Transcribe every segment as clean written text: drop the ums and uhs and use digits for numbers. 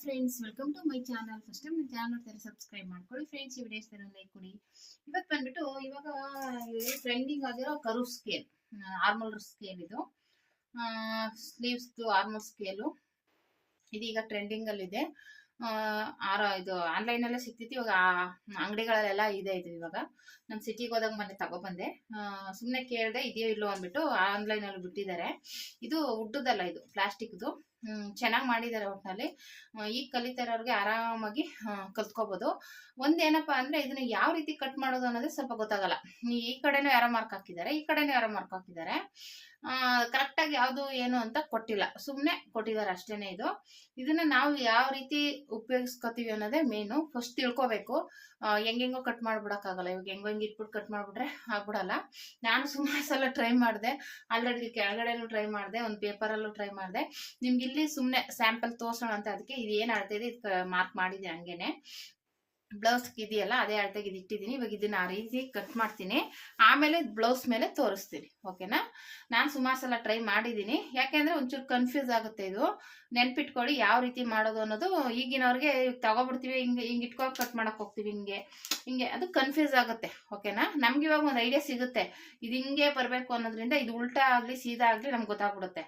Friends, welcome to my channel. First time ನನ್ನ channel ನೋಡ್ತಾರೆ subscribe ಮಾಡ್ಕೊಳ್ಳಿ ಫ್ರೆಂಡ್ಸ್. ಈ ವಿಡಿಯೋಸ್ ತರ ಲೈಕ್ ಕೊಡಿ. ಇವತ್ತು ಬಂದ್ಬಿಟ್ಟು ಇವಾಗ ಟ್ರೆಂಡಿಂಗ್ ಆಗಿರೋ ಕರು ಸ್ಕೇಲ್, ಆರ್ಮಲ್ ಸ್ಕೇಲ್ ಇದು. ಸ್ಲೀವ್ಸ್ ಆರ್ಮಲ್ ಸ್ಕೇಲು ಇದೀಗ ಟ್ರೆಂಡಿಂಗ್ ಅಲ್ಲಿ ಇದೆ. ಇದು ಆನ್ಲೈನ್ ಅಲ್ಲೇ ಸಿಕ್ತಿತ್ತು. ಇವಾಗ ಅಂಗಡಿಗಳಲ್ಲೆಲ್ಲ ಇದೆ. ಇದು ಇವಾಗ ನಾನು ಸಿಟಿಗೆ ಹೋದಾಗ ಮೊನ್ನೆ ತಗೊಬಂದೆ. ಸುಮ್ಮನೆ ಕೇಳಿದೆ ಇದೆಯೋ ಇಲ್ಲೋ ಅಂದ್ಬಿಟ್ಟು ಆನ್ಲೈನ್ ಅಲ್ಲಿ ಬಿಟ್ಟಿದ್ದಾರೆ. ಇದು ಉಡ್ಡದಲ್ಲ, ಇದು ಪ್ಲಾಸ್ಟಿಕ್ದು. ಚೆನ್ನಾಗಿ ಮಾಡಿದ್ದಾರೆ. ಒಟ್ಟಿನಲ್ಲಿ ಈಗ ಕಲಿತಾರವ್ರಿಗೆ ಆರಾಮಾಗಿ ಕಲ್ತ್ಕೋಬಹುದು. ಒಂದೇನಪ್ಪಾ ಅಂದ್ರೆ ಇದನ್ನ ಯಾವ ರೀತಿ ಕಟ್ ಮಾಡೋದು ಅನ್ನೋದೇ ಸ್ವಲ್ಪ ಗೊತ್ತಾಗಲ್ಲ. ಈ ಕಡೆನೂ ಯಾರೋ ಮಾರ್ಕ್ ಹಾಕಿದ್ದಾರೆ, ಈ ಕಡೆನೂ ಯಾರೋ ಮಾರ್ಕ್ ಹಾಕಿದ್ದಾರೆ. ಕರೆಕ್ಟ್ ಆಗಿ ಯಾವ್ದು ಏನು ಅಂತ ಕೊಟ್ಟಿಲ್ಲ, ಸುಮ್ನೆ ಕೊಟ್ಟಿದ್ದಾರೆ ಅಷ್ಟೇನೆ. ಇದನ್ನ ನಾವು ಯಾವ ರೀತಿ ಉಪಯೋಗಿಸ್ಕೊತೀವಿ ಅನ್ನೋದೇ ಮೇನು. ಫಸ್ಟ್ ತಿಳ್ಕೊಬೇಕು. ಹೆಂಗೆಂಗೋ ಕಟ್ ಮಾಡ್ಬಿಡಕ್ಕಾಗಲ್ಲ. ಇವಾಗ ಹೆಂಗ್ ಇಟ್ಬಿಟ್ಟು ಕಟ್ ಮಾಡ್ಬಿಟ್ರೆ ಆಗ್ಬಿಡಲ್ಲ. ನಾನು ಸುಮಾರು ಸಲ ಟ್ರೈ ಮಾಡಿದೆ. ಆಲ್ರೆಡಿ ಕೆಳಗಡೆನೂ ಟ್ರೈ ಮಾಡಿದೆ, ಒಂದು ಪೇಪರಲ್ಲೂ ಟ್ರೈ ಮಾಡಿದೆ. ನಿಮ್ಗೆ ಇಲ್ಲಿ ಸುಮ್ನೆ ಸ್ಯಾಂಪಲ್ ತೋರ್ಸೋಣ ಅಂತ ಅದಕ್ಕೆ ಇದು ಏನ್ ಅಳ್ತಿದೆ ಮಾರ್ಕ್ ಮಾಡಿದೆ. ಹಂಗೇನೆ ಬ್ಲೌಸ್ ಇದೆಯಲ್ಲ ಅದೇ ಅಳತೆಗೆ ಇದು ಇಟ್ಟಿದ್ದೀನಿ. ಇವಾಗ ಇದನ್ನ ಆ ರೀತಿ ಕಟ್ ಮಾಡ್ತೀನಿ, ಆಮೇಲೆ ಬ್ಲೌಸ್ ಮೇಲೆ ತೋರಿಸ್ತೀನಿ. ಓಕೆನಾ? ನಾನು ಸುಮಾರು ಸಲ ಟ್ರೈ ಮಾಡಿದ್ದೀನಿ. ಯಾಕೆಂದ್ರೆ ಒಂಚೂರು ಕನ್ಫ್ಯೂಸ್ ಆಗುತ್ತೆ. ಇದು ನೆನ್ಪಿಟ್ಕೊಳ್ಳಿ ಯಾವ ರೀತಿ ಮಾಡೋದು ಅನ್ನೋದು. ಈಗಿನವ್ರಿಗೆ ತಗೊಬಿಡ್ತೀವಿ, ಹಿಂಗೆ ಇಟ್ಕೊ ಕಟ್ ಮಾಡಕ್ ಹೋಗ್ತೀವಿ, ಹಿಂಗೆ ಅದು ಕನ್ಫ್ಯೂಸ್ ಆಗುತ್ತೆ. ಓಕೆನಾ? ನಮ್ಗೆ ಇವಾಗ ಒಂದು ಐಡಿಯಾ ಸಿಗುತ್ತೆ, ಇದು ಹಿಂಗೆ ಬರ್ಬೇಕು ಅನ್ನೋದ್ರಿಂದ. ಇದು ಉಲ್ಟಾ ಆಗ್ಲಿ ಸೀದಾ ಆಗ್ಲಿ ನಮ್ಗೆ ಗೊತ್ತಾಗ್ಬಿಡುತ್ತೆ.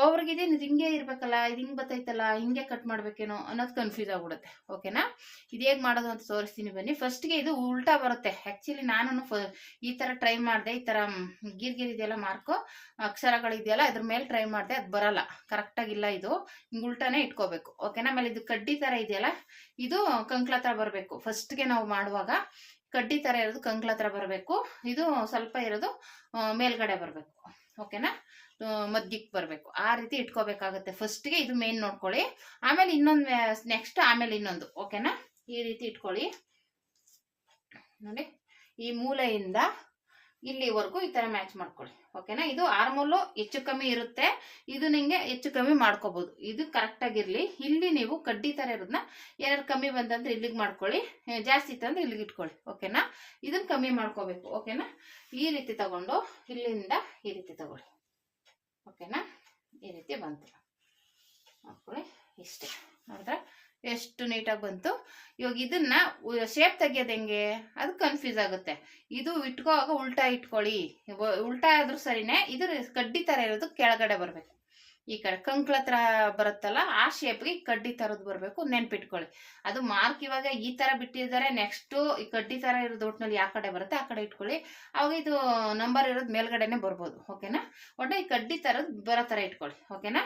ಒಬ್ರಿಗೆ ಇದು ಹಿಂಗೆ ಇರ್ಬೇಕಲ್ಲ, ಇದು ಹಿಂಗೆ ಬರ್ತೈತಲ್ಲ, ಹಿಂಗೆ ಕಟ್ ಮಾಡ್ಬೇಕೇನೋ ಅನ್ನೋದು ಕನ್ಫ್ಯೂಸ್ ಆಗ್ಬಿಡುತ್ತೆ. ಓಕೆನಾ? ಇದು ಹೇಗೆ ಮಾಡೋದು ಅಂತ ತೋರಿಸ್ತೀನಿ ಬನ್ನಿ. ಫಸ್ಟ್ಗೆ ಇದು ಉಲ್ಟಾ ಬರುತ್ತೆ. ಆಕ್ಚುಲಿ ನಾನು ಈ ತರ ಟ್ರೈ ಮಾಡಿದೆ. ಈ ತರ ಗಿರ್ ಇದೆಯಲ್ಲ, ಮಾರ್ಕು ಅಕ್ಷರಗಳಿದೆಯಲ್ಲ, ಅದ್ರ ಮೇಲೆ ಟ್ರೈ ಮಾಡಿದೆ. ಅದು ಬರಲ್ಲ, ಕರೆಕ್ಟ್ ಆಗಿಲ್ಲ. ಇದು ಹಿಂಗ್ ಉಲ್ಟಾನೇ ಇಟ್ಕೋಬೇಕು. ಓಕೆನಾ? ಆಮೇಲೆ ಇದು ಕಡ್ಡಿ ತರ ಇದೆಯಲ್ಲ, ಇದು ಕಂಕ್ಳ ಹತ್ರ ಬರಬೇಕು. ಫಸ್ಟ್ಗೆ ನಾವು ಮಾಡುವಾಗ ಕಡ್ಡಿ ತರ ಇರೋದು ಕಂಕ್ಳ ಹತ್ರ ಬರಬೇಕು. ಇದು ಸ್ವಲ್ಪ ಇರೋದು ಮೇಲ್ಗಡೆ ಬರಬೇಕು. ಓಕೆನಾ? ಮಧ್ಯಕ್ಕೆ ಬರಬೇಕು. ಆ ರೀತಿ ಇಟ್ಕೋಬೇಕಾಗತ್ತೆ. ಫಸ್ಟ್ಗೆ ಇದು ಮೇನ್ ನೋಡ್ಕೊಳ್ಳಿ, ಆಮೇಲೆ ಇನ್ನೊಂದು ನೆಕ್ಸ್ಟ್, ಆಮೇಲೆ ಇನ್ನೊಂದು. ಓಕೆನಾ? ಈ ರೀತಿ ಇಟ್ಕೊಳ್ಳಿ. ನೋಡಿ, ಈ ಮೂಲೆಯಿಂದ ಇಲ್ಲಿವರೆಗೂ ಈ ತರ ಮ್ಯಾಚ್ ಮಾಡ್ಕೊಳ್ಳಿ. ಓಕೆನಾ? ಇದು ಆರ್ಮೋಲು ಹೆಚ್ಚು ಕಮ್ಮಿ ಇರುತ್ತೆ. ಇದು ನಿಂಗೆ ಹೆಚ್ಚು ಕಮ್ಮಿ ಮಾಡ್ಕೋಬಹುದು. ಇದು ಕರೆಕ್ಟ್ ಆಗಿರ್ಲಿ. ಇಲ್ಲಿ ನೀವು ಕಡ್ಡಿ ತರ ಇರೋದನ್ನ ಏನಾದ್ರು ಕಮ್ಮಿ ಬಂದಂದ್ರೆ ಇಲ್ಲಿಗೆ ಮಾಡ್ಕೊಳ್ಳಿ, ಜಾಸ್ತಿ ಇತ್ತಂದ್ರೆ ಇಲ್ಲಿಗೆ ಇಟ್ಕೊಳ್ಳಿ. ಓಕೆನಾ? ಇದನ್ನ ಕಮ್ಮಿ ಮಾಡ್ಕೋಬೇಕು. ಓಕೆನಾ? ಈ ರೀತಿ ತಗೊಂಡು ಇಲ್ಲಿಂದ ಈ ರೀತಿ ತಗೊಳ್ಳಿ. ಓಕೆನಾ? ಈ ರೀತಿ ಬಂತು ಮಾಡ್ಕೊಳ್ಳಿ. ಇಷ್ಟೇ. ನೋಡಿದ್ರೆ ಎಷ್ಟು ನೀಟಾಗಿ ಬಂತು. ಇವಾಗ ಇದನ್ನ ಶೇಪ್ ತೆಗಿಯೋದು ಹೆಂಗೆ ಅದು ಕನ್ಫ್ಯೂಸ್ ಆಗುತ್ತೆ. ಇದು ಇಟ್ಕೋವಾಗ ಉಲ್ಟಾ ಇಟ್ಕೊಳ್ಳಿ. ಉಲ್ಟಾ ಆದ್ರೂ ಸರಿನೇ. ಇದು ಕಡ್ಡಿ ತರ ಇರೋದು ಕೆಳಗಡೆ ಬರ್ಬೇಕು. ಈ ಕಡೆ ಕಂಕ್ಳ ಹತ್ರ ಬರುತ್ತಲ್ಲ, ಆ ಶೇಪ್ಗೆ ಕಡ್ಡಿ ತರದ್ ಬರ್ಬೇಕು. ನೆನ್ಪಿಟ್ಕೊಳ್ಳಿ. ಅದು ಮಾರ್ಕ್ ಇವಾಗ ಈ ತರ ಬಿಟ್ಟಿದ್ದಾರೆ. ನೆಕ್ಸ್ಟ್ ಈ ಕಡ್ಡಿ ತರ ಇರೋದು ಒಟ್ಟಿನಲ್ಲಿ ಯಾವ ಕಡೆ ಬರುತ್ತೆ ಆ ಕಡೆ ಇಟ್ಕೊಳ್ಳಿ. ಅವಾಗ ಇದು ನಂಬರ್ ಇರೋದು ಮೇಲ್ಗಡೆನೆ ಬರ್ಬೋದು. ಓಕೆನಾ? ಒಟ್ಟು ಈ ಕಡ್ಡಿ ತರದ್ ಬರೋ ತರ ಇಟ್ಕೊಳ್ಳಿ. ಓಕೆನಾ?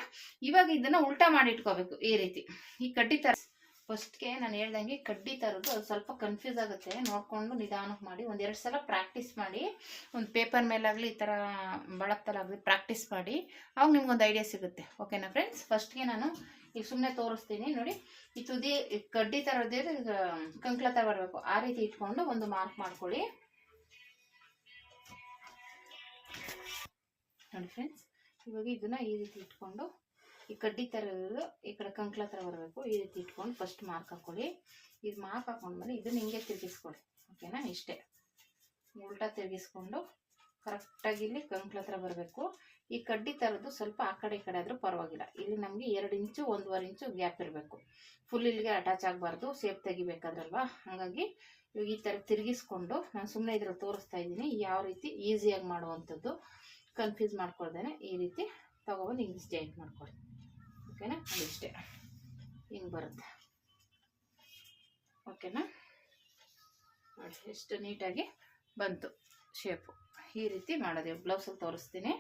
ಇವಾಗ ಇದನ್ನ ಉಲ್ಟಾ ಮಾಡಿ ಇಟ್ಕೋಬೇಕು. ಈ ರೀತಿ ಈ ಕಡ್ಡಿ ತರ. ಫಸ್ಟ್ಗೆ ನಾನು ಹೇಳ್ದಂಗೆ ಕಡ್ಡಿ ತರದ್ದು ಅದು ಸ್ವಲ್ಪ ಕನ್ಫ್ಯೂಸ್ ಆಗುತ್ತೆ. ನೋಡ್ಕೊಂಡು ನಿಧಾನಕ್ಕೆ ಮಾಡಿ, ಒಂದೆರಡು ಸಲ ಪ್ರಾಕ್ಟೀಸ್ ಮಾಡಿ. ಒಂದು ಪೇಪರ್ ಮೇಲಾಗಲಿ ಈ ಥರ ಬಳತ್ತಲಾಗಲಿ ಪ್ರಾಕ್ಟೀಸ್ ಮಾಡಿ, ಅವಾಗ ನಿಮ್ಗೊಂದು ಐಡಿಯಾ ಸಿಗುತ್ತೆ. ಓಕೆನಾ ಫ್ರೆಂಡ್ಸ್? ಫಸ್ಟ್ಗೆ ನಾನು ಈಗ ಸುಮ್ಮನೆ ತೋರಿಸ್ತೀನಿ. ನೋಡಿ, ಈ ತುದಿ ಕಡ್ಡಿ ತರದೇ ಕಂಕ್ಳ ತರ ಬರಬೇಕು. ಆ ರೀತಿ ಇಟ್ಕೊಂಡು ಒಂದು ಮಾರ್ಕ್ ಮಾಡ್ಕೊಳ್ಳಿ. ನೋಡಿ ಫ್ರೆಂಡ್ಸ್, ಇವಾಗ ಇದನ್ನ ಈ ರೀತಿ ಇಟ್ಕೊಂಡು ಈ ಕಡ್ಡಿ ತರ ಇರೋದು ಈ ಕಡೆ ಕಂಕ್ಳ ಹತ್ರ ಬರಬೇಕು. ಈ ರೀತಿ ಇಟ್ಕೊಂಡು ಫಸ್ಟ್ ಮಾರ್ಕ್ ಹಾಕೊಳ್ಳಿ. ಇದು ಮಾರ್ಕ್ ಹಾಕೊಂಡ್ಮೇಲೆ ಇದನ್ನ ಹಿಂಗೆ ತಿರುಗಿಸ್ಕೊಳ್ಳಿ. ಓಕೆನಾ? ಇಷ್ಟೇ. ಉಲ್ಟಾ ತಿರುಗಿಸ್ಕೊಂಡು ಕರೆಕ್ಟಾಗಿ ಇಲ್ಲಿ ಕಂಕ್ಳ ಹತ್ರ ಬರಬೇಕು. ಈ ಕಡ್ಡಿ ತರದ್ದು ಸ್ವಲ್ಪ ಆ ಕಡೆ ಈ ಕಡೆ ಆದ್ರೂ ಪರವಾಗಿಲ್ಲ. ಇಲ್ಲಿ ನಮಗೆ 2 ಇಂಚು 1.5 ಇಂಚು ಗ್ಯಾಪ್ ಇರಬೇಕು. ಫುಲ್ ಇಲ್ಲಿಗೆ ಅಟ್ಯಾಚ್ ಆಗಬಾರ್ದು, ಸೇಪ್ ತೆಗಿಬೇಕಾದ್ರಲ್ವಾ. ಹಾಗಾಗಿ ಇವಾಗ ಈ ಥರ ತಿರುಗಿಸ್ಕೊಂಡು, ನಾನು ಸುಮ್ಮನೆ ಇದ್ರಲ್ಲಿ ತೋರಿಸ್ತಾ ಇದ್ದೀನಿ ಯಾವ ರೀತಿ ಈಸಿಯಾಗಿ ಮಾಡುವಂಥದ್ದು. ಕನ್ಫ್ಯೂಸ್ ಮಾಡ್ಕೊಳ್ದೇನೆ ಈ ರೀತಿ ತಗೊಬಂದು ಹಿಂಗೆ ಜಾಯಿಂಟ್ ಮಾಡ್ಕೊಳ್ಳಿ. ಓಕೆನಾ? ಅದಿಷ್ಟೇ. ಹಿಂಗೆ ಬರುತ್ತೆ. ಓಕೆನಾ? ನೋಡಿ ಎಷ್ಟು ನೀಟಾಗಿ ಬಂತು ಶೇಪು. ಈ ರೀತಿ ಮಾಡೋದು. ಬ್ಲೌಸಲ್ಲಿ ತೋರಿಸ್ತೀನಿ.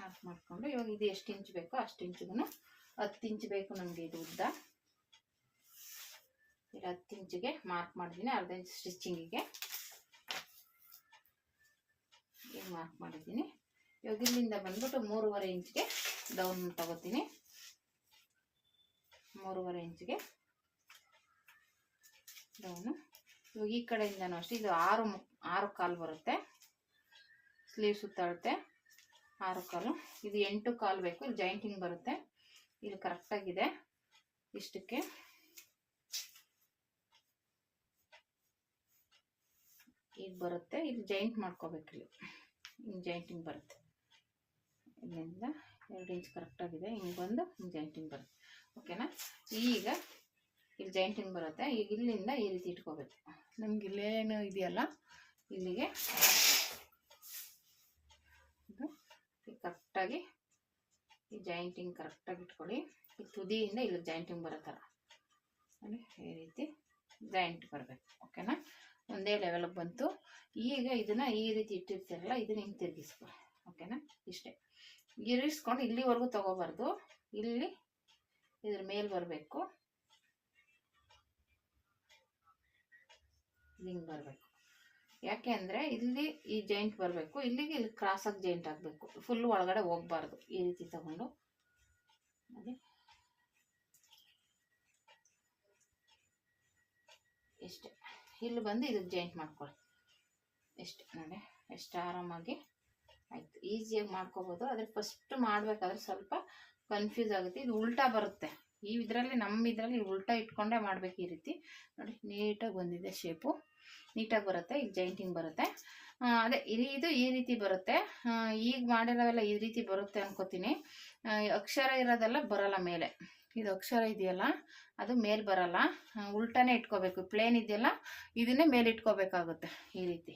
ಮಾರ್ಕ್ ಮಾಡಿಕೊಂಡು ಇವಾಗ ಇದು ಎಷ್ಟು ಇಂಚ್ ಬೇಕೋ ಅಷ್ಟು ಇಂಚಿಗೂ 10 ಇಂಚ್ ಬೇಕು ನಮಗೆ. ಇದು ಉದ್ದ 10 ಇಂಚಿಗೆ ಮಾರ್ಕ್ ಮಾಡಿದ್ದೀನಿ. ಅರ್ಧ ಇಂಚ್ ಸ್ಟಿಚಿಂಗಿಗೆ ಮಾರ್ಕ್ ಮಾಡಿದ್ದೀನಿ. ಇವಾಗ ಇಲ್ಲಿಂದ ಬಂದ್ಬಿಟ್ಟು 3.5 ಇಂಚ್ಗೆ ಡೌನ್ ತಗೋತೀನಿ. 3.5 ಇಂಚ್ಗೆ ಡೌನು. ಇವಾಗ ಈ ಕಡೆಯಿಂದನೂ ಅಷ್ಟೇ. ಇದು 6 ಕಾಲು ಬರುತ್ತೆ. ಸ್ಲೀವ್ ಸುತ್ತಾಡುತ್ತೆ 6 ಕಾಲು. ಇದು 8 ಕಾಲು ಬೇಕು. ಇಲ್ಲಿ ಜಾಯಿಂಟಿಂಗ್ ಬರುತ್ತೆ. ಇಲ್ಲಿ ಕರೆಕ್ಟಾಗಿದೆ. ಇಷ್ಟಕ್ಕೆ ಈಗ ಬರುತ್ತೆ. ಇಲ್ಲಿ ಜಾಯಿಂಟ್ ಮಾಡ್ಕೋಬೇಕು. ಇಲ್ಲಿ ಜಾಯಿಂಟಿಂಗ್ ಬರುತ್ತೆ. ಇಲ್ಲಿಂದ 2 ಇಂಚ್ ಕರೆಕ್ಟಾಗಿದೆ. ಹಿಂಗೆ ಬಂದು ಜಾಯಿಂಟಿಂಗ್ ಬರುತ್ತೆ. ಓಕೆನಾ. ಈಗ ಇಲ್ಲಿ ಜಾಯಿಂಟಿಂಗ್ ಬರುತ್ತೆ. ಈಗ ಇಲ್ಲಿಂದ ಈ ರೀತಿ ಇಟ್ಕೋಬೇಕು. ನಮ್ಗೆ ಇಲ್ಲೇನು ಇದೆಯಲ್ಲ ಇಲ್ಲಿಗೆ ಇದು ಕರೆಕ್ಟಾಗಿ ಈ ಜಾಯಿಂಟಿಂಗ್ ಕರೆಕ್ಟಾಗಿ ಇಟ್ಕೊಳ್ಳಿ. ಈ ತುದಿಯಿಂದ ಇಲ್ಲಿ ಜಾಯಿಂಟಿಂಗ್ ಬರೋ ಥರ ನೋಡಿ, ಈ ರೀತಿ ಜಾಯಿಂಟ್ ಬರಬೇಕು. ಓಕೆನಾ. ಒಂದೇ ಲೆವೆಲ್ಗೆ ಬಂತು. ಈಗ ಇದನ್ನು ಈ ರೀತಿ ಇಟ್ಟಿರ್ತೀರಲ್ಲ, ಇದನ್ನ ಹಿಂಗೆ ತಿರುಗಿಸ್ಕೊಳ್ಳಿ. ಓಕೆನಾ. ಇಷ್ಟೇ ಇರಿಸ್ಕೊಂಡು ಇಲ್ಲಿವರೆಗೂ ತೊಗೋಬಾರ್ದು, ಇಲ್ಲಿ ಇದ್ರ ಮೇಲೆ ಬರಬೇಕು, ಹಿಂಗೆ ಬರಬೇಕು. ಯಾಕೆ ಅಂದರೆ ಇಲ್ಲಿ ಈ ಜಾಯಿಂಟ್ ಬರಬೇಕು, ಇಲ್ಲಿಗೆ ಇಲ್ಲಿ ಕ್ರಾಸಾಗಿ ಜಾಯಿಂಟ್ ಆಗಬೇಕು, ಫುಲ್ ಒಳಗಡೆ ಹೋಗ್ಬಾರ್ದು. ಈ ರೀತಿ ತಗೊಂಡು ಅದೇ ಇಷ್ಟೇ, ಇಲ್ಲಿ ಬಂದು ಇದಕ್ಕೆ ಜಾಯಿಂಟ್ ಮಾಡ್ಕೊಳ್ಳಿ. ಇಷ್ಟೇ ನೋಡಿ, ಎಷ್ಟು ಆರಾಮಾಗಿ ಆಯಿತು. ಈಸಿಯಾಗಿ ಮಾಡ್ಕೋಬೋದು. ಆದರೆ ಫಸ್ಟ್ ಮಾಡಬೇಕಾದ್ರೆ ಸ್ವಲ್ಪ ಕನ್ಫ್ಯೂಸ್ ಆಗುತ್ತೆ. ಇದು ಉಲ್ಟಾ ಬರುತ್ತೆ. ನಮ್ಮ ಇದರಲ್ಲಿ ಉಲ್ಟಾ ಇಟ್ಕೊಂಡೇ ಮಾಡಬೇಕು. ಈ ರೀತಿ ನೋಡಿ, ನೀಟಾಗಿ ಬಂದಿದೆ, ಶೇಪು ನೀಟಾಗಿ ಬರುತ್ತೆ. ಈಗ ಜಾಯಿಂಟಿಂಗ್ ಬರುತ್ತೆ. ಅದೇ ಇದು ಈ ರೀತಿ ಬರುತ್ತೆ. ಈಗ ಮಾಡಿರೋವೆಲ್ಲ ಈ ರೀತಿ ಬರುತ್ತೆ ಅನ್ಕೋತೀನಿ. ಅಕ್ಷರ ಇರೋದೆಲ್ಲ ಬರಲ್ಲ ಮೇಲೆ. ಇದು ಅಕ್ಷರ ಇದೆಯಲ್ಲ ಅದು ಮೇಲೆ ಬರಲ್ಲ, ಉಲ್ಟಾನೇ ಇಟ್ಕೋಬೇಕು. ಪ್ಲೇನ್ ಇದೆಯಲ್ಲ ಇದನ್ನೇ ಮೇಲೆ ಇಟ್ಕೋಬೇಕಾಗುತ್ತೆ. ಈ ರೀತಿ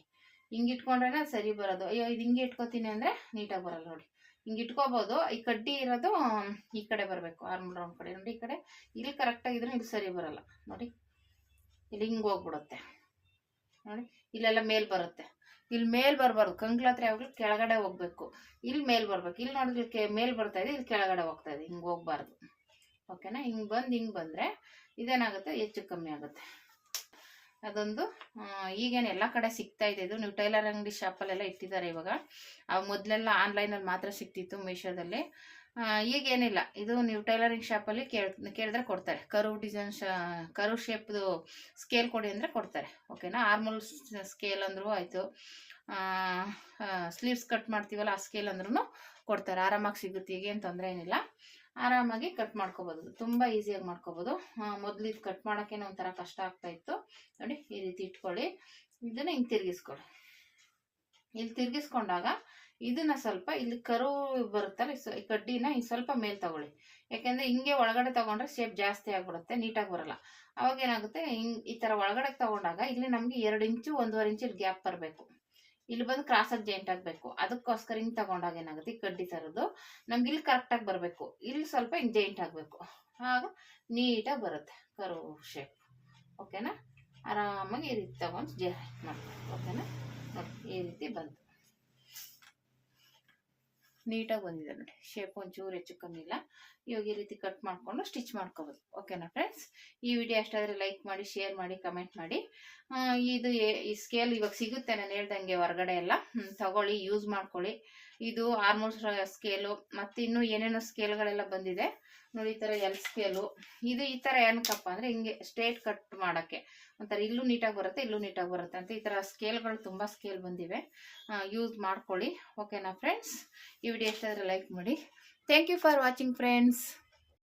ಹಿಂಗೆ ಇಟ್ಕೊಂಡ್ರೆ ಸರಿ ಬರೋದು. ಅಯ್ಯೋ ಇದು ಹಿಂಗೆ ಇಟ್ಕೋತೀನಿ ಅಂದರೆ ನೀಟಾಗಿ ಬರಲ್ಲ ನೋಡಿ. ಹಿಂಗೆ ಇಟ್ಕೋಬೋದು. ಈ ಕಡ್ಡಿ ಇರೋದು ಈ ಕಡೆ ಬರಬೇಕು, ಆರ್ಮ್ ರೌಂಡ್ ಕಡೆ ನೋಡಿ. ಈ ಕಡೆ ಇಲ್ಲಿ ಕರೆಕ್ಟಾಗಿದ್ರೆ ಇಲ್ಲಿ ಸರಿ ಬರಲ್ಲ ನೋಡಿ. ಇಲ್ಲಿ ಹಿಂಗೆ ಹೋಗ್ಬಿಡುತ್ತೆ ನೋಡಿ. ಇಲ್ಲೆಲ್ಲ ಮೇಲೆ ಬರುತ್ತೆ. ಇಲ್ಲಿ ಮೇಲೆ ಬರಬಾರ್ದು. ಕಂಗ್ಲ ಹತ್ರ ಯಾವಾಗಲೂ ಕೆಳಗಡೆ ಹೋಗ್ಬೇಕು. ಇಲ್ಲಿ ಮೇಲೆ ಬರ್ಬೇಕು. ಇಲ್ಲಿ ನೋಡಿದ್ರೆ ಮೇಲೆ ಬರ್ತಾ ಇದೆ, ಇಲ್ಲಿ ಕೆಳಗಡೆ ಹೋಗ್ತಾ ಇದೆ. ಹಿಂಗೆ ಹೋಗ್ಬಾರ್ದು. ಓಕೆನಾ. ಹಿಂಗೆ ಬಂದರೆ ಇದೇನಾಗುತ್ತೆ, ಹೆಚ್ಚು ಕಮ್ಮಿ ಆಗುತ್ತೆ. ಅದೊಂದು ಈಗೇನು ಎಲ್ಲ ಕಡೆ ಸಿಗ್ತಾ ಇದೆ. ಇದು ನೀವು ಟೈಲರ್ ಅಂಗಡಿ ಶಾಪಲ್ಲೆಲ್ಲ ಇಟ್ಟಿದ್ದಾರೆ ಇವಾಗ. ಮೊದಲೆಲ್ಲ ಆನ್ಲೈನಲ್ಲಿ ಮಾತ್ರ ಸಿಗ್ತಿತ್ತು, ಮೀಶೋದಲ್ಲಿ. ಈಗೇನಿಲ್ಲ. ಇದು ನೀವು ಟೈಲರಿಂಗ್ ಶಾಪಲ್ಲಿ ಕೇಳಿದ್ರೆ ಕೊಡ್ತಾರೆ. ಕರು ಶೇಪ್ದು ಸ್ಕೇಲ್ ಕೊಡಿ ಅಂದರೆ ಕೊಡ್ತಾರೆ. ಓಕೆನಾ. ಆರ್ಮಲ್ ಸ್ಕೇಲ್ ಅಂದ್ರೂ ಆಯಿತು, ಸ್ಲೀವ್ಸ್ ಕಟ್ ಮಾಡ್ತೀವಲ್ಲ ಆ ಸ್ಕೇಲ್ ಅಂದ್ರೂ ಕೊಡ್ತಾರೆ. ಆರಾಮಾಗಿ ಸಿಗುತ್ತೆ. ಈಗೇನು ತೊಂದರೆ ಏನಿಲ್ಲ. ಆರಾಮಾಗಿ ಕಟ್ ಮಾಡ್ಕೋಬೋದು. ತುಂಬ ಈಸಿಯಾಗಿ ಮಾಡ್ಕೋಬೋದು. ಮೊದಲು ಇದು ಕಟ್ ಮಾಡೋಕ್ಕೇನೋ ಒಂಥರ ಕಷ್ಟ ಆಗ್ತಾಯಿತ್ತು ನೋಡಿ. ಈ ರೀತಿ ಇಟ್ಕೊಳ್ಳಿ. ಇದನ್ನು ಹಿಂಗೆ ತಿರುಗಿಸ್ಕೊಳ್ಳಿ. ಇಲ್ಲಿ ತಿರುಗಿಸ್ಕೊಂಡಾಗ ಇದನ್ನು ಸ್ವಲ್ಪ ಇಲ್ಲಿ ಕರು ಬರುತ್ತಲ್ಲ, ಈ ಕಡ್ಡಿನ ಈ ಸ್ವಲ್ಪ ಮೇಲೆ ತಗೊಳ್ಳಿ. ಯಾಕೆಂದರೆ ಹಿಂಗೆ ಒಳಗಡೆ ತೊಗೊಂಡ್ರೆ ಶೇಪ್ ಜಾಸ್ತಿ ಆಗಿಬಿಡುತ್ತೆ, ನೀಟಾಗಿ ಬರೋಲ್ಲ. ಅವಾಗ ಏನಾಗುತ್ತೆ, ಈ ಥರ ಒಳಗಡೆ ತೊಗೊಂಡಾಗ ಇಲ್ಲಿ ನಮಗೆ 2 ಇಂಚು 1.5 ಇಂಚು ಗ್ಯಾಪ್ ಬರಬೇಕು. ಇಲ್ಲಿ ಬಂದು ಕ್ರಾಸಾಗಿ ಜಾಯಿಂಟ್ ಆಗಬೇಕು. ಅದಕ್ಕೋಸ್ಕರ ಹಿಂಗೆ ತಗೊಂಡಾಗ ಏನಾಗುತ್ತೆ, ಈ ಕಡ್ಡಿ ಥರದ್ದು ನಮ್ಗೆ ಇಲ್ಲಿ ಕರೆಕ್ಟಾಗಿ ಬರಬೇಕು. ಇಲ್ಲಿ ಸ್ವಲ್ಪ ಹಿಂಗೆ ಜಾಯಿಂಟ್ ಆಗಬೇಕು. ಆಗ ನೀಟಾಗಿ ಬರುತ್ತೆ ಕರು ಶೇಪ್. ಓಕೆನಾ. ಆರಾಮಾಗಿ ಈ ರೀತಿ ತಗೊಂಡು ಜಾಯಿಂಟ್ ಮಾಡ್ಬೇಕು. ಓಕೆನಾ. ನೋಡಿ, ಈ ರೀತಿ ಬಂತು, ನೀಟಾಗಿ ಬಂದಿದೆ ನೋಡಿ. ಶೇಪ್ ಒಂಚೂರು ಹೆಚ್ಚು ಕಮ್ಮಿ ಇಲ್ಲ. ಇವಾಗ ಈ ರೀತಿ ಕಟ್ ಮಾಡಿಕೊಂಡು ಸ್ಟಿಚ್ ಮಾಡ್ಕೋಬೋದು. ಓಕೆನಾ ಫ್ರೆಂಡ್ಸ್. ಈ ವಿಡಿಯೋ ಅಷ್ಟಾದರೆ ಲೈಕ್ ಮಾಡಿ, ಶೇರ್ ಮಾಡಿ, ಕಮೆಂಟ್ ಮಾಡಿ. ಈ ಸ್ಕೇಲ್ ಇವಾಗ ಸಿಗುತ್ತೆ ನಾನು ಹೇಳ್ದಂಗೆ ಹೊರಗಡೆ ಎಲ್ಲ. ತಗೊಳ್ಳಿ, ಯೂಸ್ ಮಾಡ್ಕೊಳ್ಳಿ. ಇದು ಆರ್ಮೋಲ್ ಸ್ಕೇಲು ಮತ್ತು ಇನ್ನೂ ಏನೇನೋ ಸ್ಕೇಲ್ಗಳೆಲ್ಲ ಬಂದಿದೆ ನೋಡಿ. ಈ ಥರ ಎಲ್ ಸ್ಕೇಲು. ಇದು ಈ ಥರ ಏನಕ್ಕಪ್ಪ ಅಂದರೆ ಹಿಂಗೆ ಸ್ಟ್ರೇಟ್ ಕಟ್ ಮಾಡೋಕ್ಕೆ ಒಂಥರ ಇಲ್ಲೂ ನೀಟಾಗಿ ಬರುತ್ತೆ, ಇಲ್ಲೂ ನೀಟಾಗಿ ಬರುತ್ತೆ ಅಂತ ಈ ಥರ ಸ್ಕೇಲ್ಗಳು ತುಂಬ ಸ್ಕೇಲ್ ಬಂದಿವೆ. ಯೂಸ್ ಮಾಡ್ಕೊಳ್ಳಿ. ಓಕೆನಾ ಫ್ರೆಂಡ್ಸ್. ಈ ವಿಡಿಯೋ ಇಷ್ಟ ಆದರೆ ಲೈಕ್ ಮಾಡಿ. Thank you for watching friends.